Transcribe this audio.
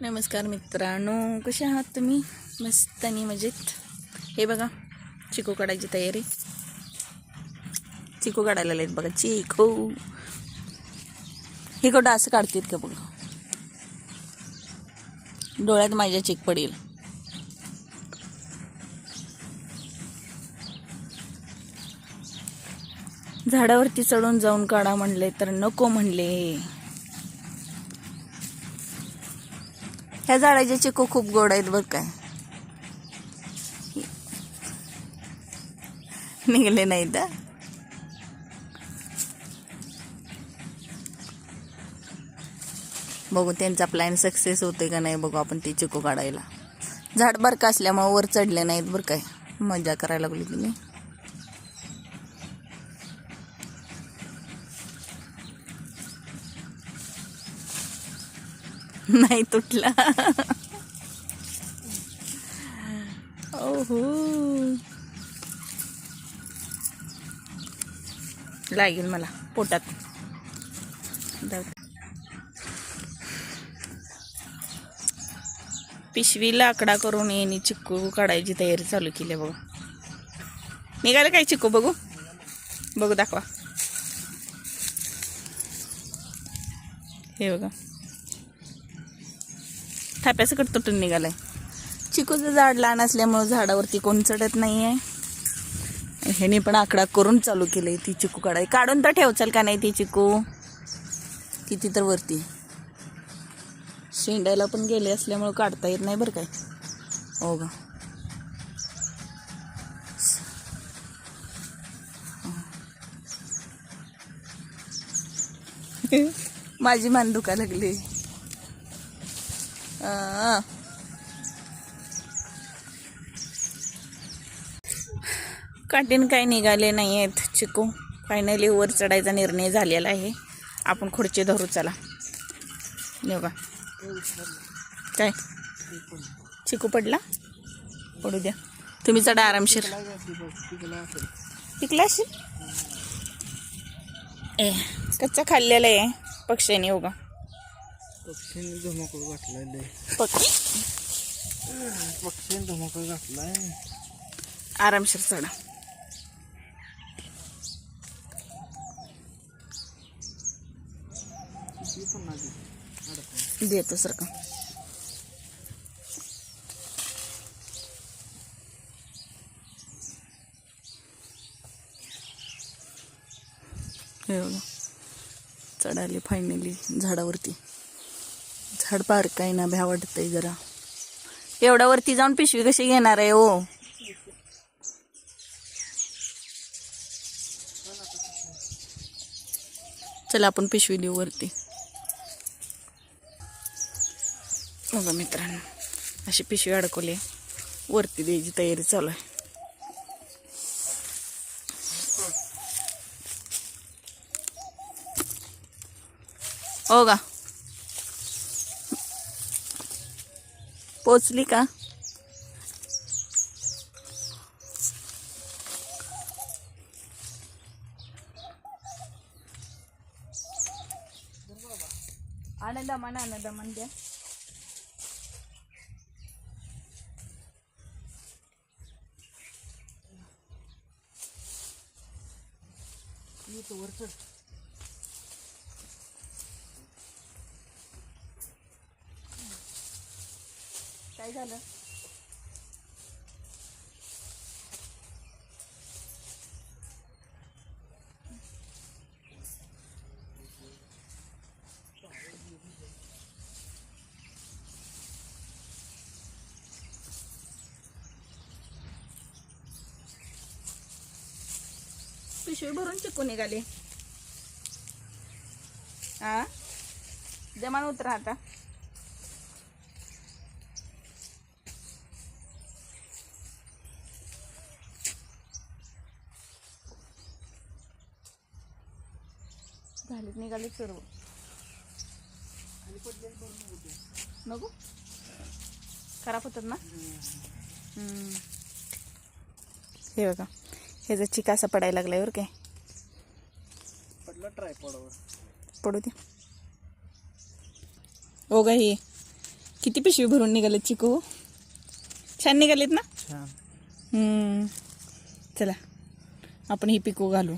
नमस्कार मित्रांनो, कसे आहात तुम्ही? मस्त आणि मजेत. हे बघा, चिकू काढायची तयारी. चिकू काढायला लागलेत बघा. चिकू हे कुठं असं काढतात का बघा. डोळ्यात माझ्या चिक पडेल. झाडावरती चढून जाऊन काढा म्हणले तर नको म्हणले. ह्या झाडाचे चिकू खूप गोड आहेत बरं काय. निघले नाहीत. बघू त्यांचा प्लॅन सक्सेस होते का नाही बघू आपण ते चिकू काढायला. झाड बरका असल्यामुळे वर चढले नाहीत बरं काय. मजा करायला लागली तुम्ही. नाही तुटला. ओहो, लागेल मला पोटात. पिशवीला आकडा करून येणे चिक्कू काढायची तयारी चालू केली बघा. निघाले काय चिक्कू? बघू बघू, दाखवा. हे बघा, थाप्यासकट तुटून निघालाय. चिकूचं झाड लहान असल्यामुळे झाडावरती कोण चढत नाही आहे. ह्याने पण आकडा करून चालू केलंय ती चिकू काढाय. काढून तर ठेवचाल का नाही ती चिकू? किती तर वरती शेंड्याला पण गेले असल्यामुळे काढता येत नाही बरं काय. हो गा, माझी मान दुखा लागली. काटीन काही निघाले नाही आहेत चिकू. फायनली वर चढायचा निर्णय झालेला आहे. आपण खुर्ची धरू चला. येऊ का काय? चिकू पडला? पडू द्या, तुम्ही चढा आरामशीर. पिकला असेल. कच्चा खाल्लेला आहे पक्ष्याने. हो का, पक्षीने धुमाकूळ घातलाय. पक्षीने धुमाकूळ घातलाय. आरामशीर चढा. देतो सर का. हे बघा, चढाले फायनली झाडावरती. झाड पार काही ना भ्या वाटतंय जरा. एवढ्या वरती जाऊन पिशवी कशी घेणार आहे हो? चला आपण पिशवी देऊ वरती. बघा मित्रांनो, अशी पिशवी अडकवली, वरती द्यायची तयारी चालू आहे. हो का, पोचली का? आनंदमान द्या. काय झालं? पिशवी भरून चिकू निघाले. हा, जमान उतरा आता. झालीत, निघाले सर्व. नको, खराब होतात ना. हे बघा, ह्याचा चिका असा पडायला लागलाय बरं काय. पडला ट्रायपॉडवर. पडू दे. हो गा, ही किती पिशवी भरून निघालेत चिकू? छान निघालेत ना? छान. चला आपण ही पिकू घालू.